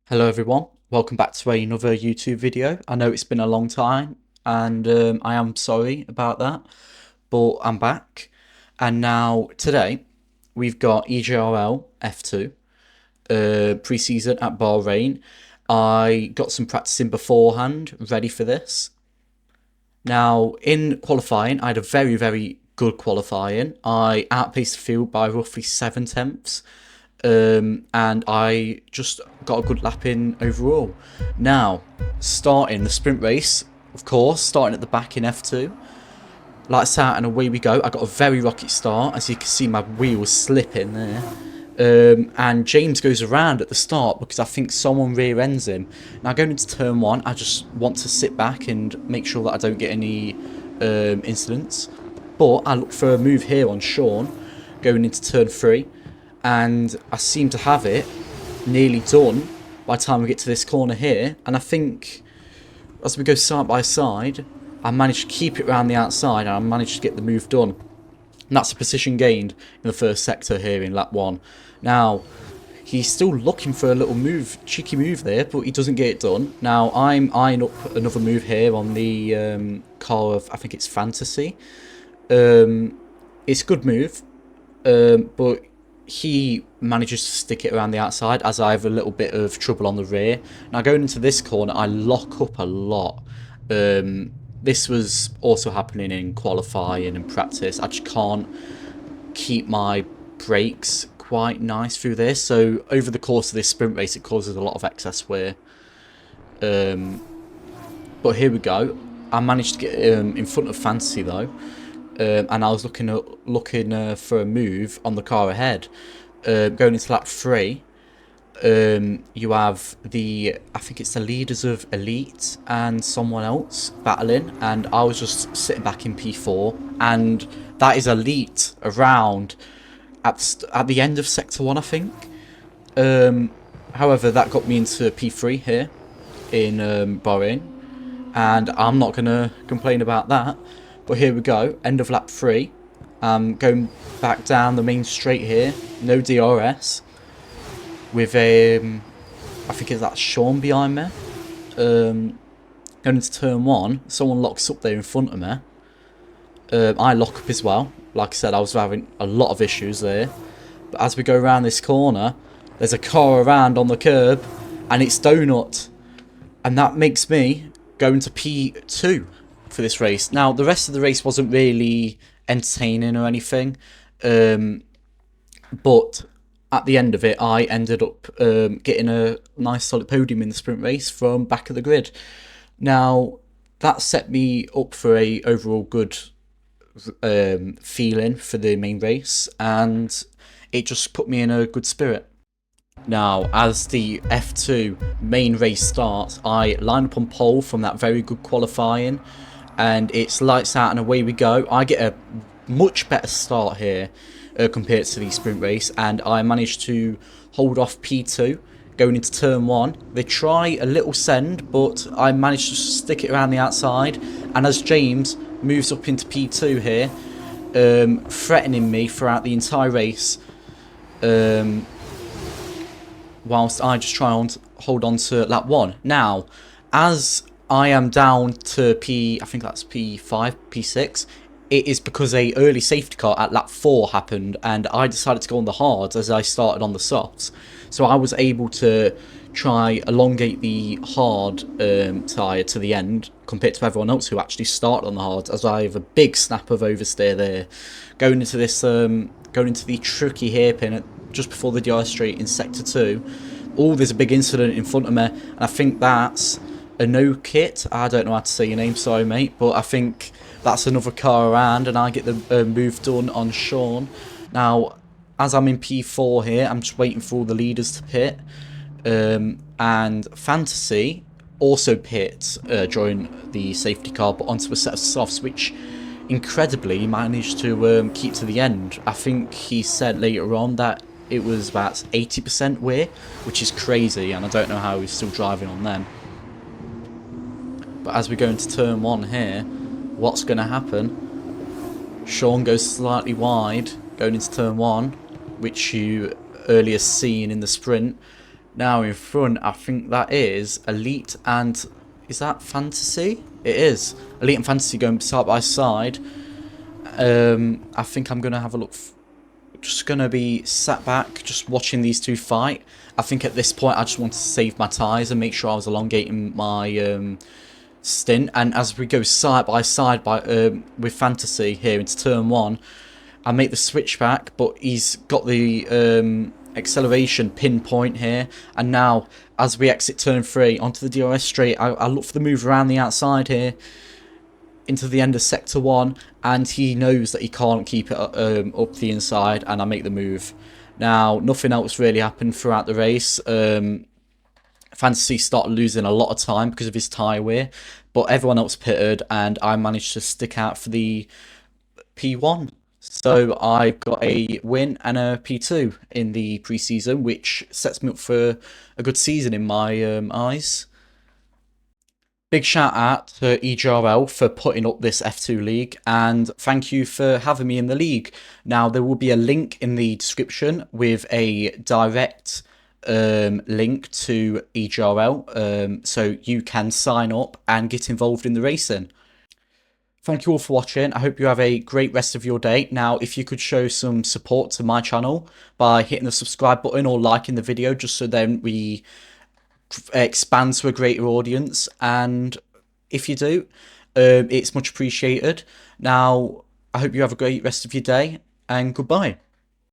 Hello everyone, welcome back to another YouTube video. I know it's been a long time and I am sorry about that, but I'm back. And now today we've got EGRL F2 pre-season at Bahrain. I got some practicing beforehand, ready for this. Now in qualifying, I had a very good qualifying. I outpaced the field by roughly 7 tenths. And I just got a good lap in overall. Now, starting the sprint race, of course, starting at the back in F2. Lights out and away we go. I got a very rocket start. As you can see, my wheel was slipping there. And James goes around at the start because I think someone rear ends him. Now going into turn one, I just want to sit back and make sure that I don't get any incidents. But I look for a move here on Sean going into turn three. And I seem to have it nearly done by the time we get to this corner here. And I think as we go side by side, I managed to keep it around the outside and I managed to get the move done. And that's a position gained in the first sector here in lap one. Now, he's still looking for a little move, cheeky move there, but he doesn't get it done. Now, I'm eyeing up another move here on the car of, I think it's Fantasy. It's a good move, but he manages to stick it around the outside as I have a little bit of trouble on the rear. Now going into this corner, I lock up a lot. This was also happening in qualifying and practice. I just can't keep my brakes quite nice through this. So over the course of this sprint race, it causes a lot of excess wear. But here we go. I managed to get in front of Fantasy though. And I was looking for a move on the car ahead. Going into lap 3, you have I think it's the leaders of Elite and someone else battling, and I was just sitting back in P4, and that is Elite around at the end of sector 1, I think. However, that got me into P3 here in Bahrain, and I'm not gonna complain about that. But here we go, end of lap 3. Going back down the main straight here, no DRS. With I think it's that Sean behind me. Going into turn 1, someone locks up there in front of me. I lock up as well. Like I said, I was having a lot of issues there. But as we go around this corner, there's a car around on the curb, and it's Donut. And that makes me go into P2. For this race. Now the rest of the race wasn't really entertaining or anything, but at the end of it I ended up getting a nice solid podium in the sprint race from back of the grid. Now that set me up for a overall good feeling for the main race, and it just put me in a good spirit. Now, as the F2 main race starts, I line up on pole from that very good qualifying, and it's lights out and away we go. I get a much better start here compared to the sprint race, and I managed to hold off P2 going into turn 1. They try a little send, but I managed to stick it around the outside, and as James moves up into P2 here, threatening me throughout the entire race, whilst I just try and hold on to lap 1. Now, as I am down to I think that's P5, P6. It is because a early safety car at lap 4 happened, and I decided to go on the hards as I started on the softs. So I was able to try elongate the hard tyre to the end compared to everyone else who actually started on the hards, as I have a big snap of oversteer there. Going into this, going into the tricky hairpin just before the DRS straight in sector 2. There's a big incident in front of me, and I think that's a no kit. I don't know how to say your name, sorry mate, but I think that's another car around, and I get the move done on Sean. Now, as I'm in P4 here, I'm just waiting for all the leaders to pit, and Fantasy also pit during the safety car, but onto a set of softs, which incredibly managed to keep to the end. I think he said later on that it was about 80% wear, which is crazy, and I don't know how he's still driving on them. But as we go into turn 1 here, what's going to happen? Sean goes slightly wide going into turn 1, which you earlier seen in the sprint. Now in front, I think that is Elite and... Is that Fantasy? It is. Elite and Fantasy going side by side. I think I'm going to have a look... Just going to be sat back, just watching these two fight. I think at this point, I just want to save my ties and make sure I was elongating my stint. And as we go side by side with Fantasy here into turn one, I make the switch back, but he's got the acceleration pinpoint here. And now, as we exit turn 3 onto the DRS straight, I look for the move around the outside here into the end of sector 1, and he knows that he can't keep it up the inside, and I make the move. Now, nothing else really happened throughout the race. Fantasy started losing a lot of time because of his tyre wear, but everyone else pitted, and I managed to stick out for the P1. So I got a win and a P2 in the preseason, which sets me up for a good season in my eyes. Big shout out to EGRL for putting up this F2 league, and thank you for having me in the league. Now, there will be a link in the description with a direct link to EGRL, so you can sign up and get involved in the racing. Thank you all for watching. I hope you have a great rest of your day. Now, if you could show some support to my channel by hitting the subscribe button or liking the video, just so then we expand to a greater audience, and if you do, it's much appreciated. Now, I hope you have a great rest of your day, and goodbye.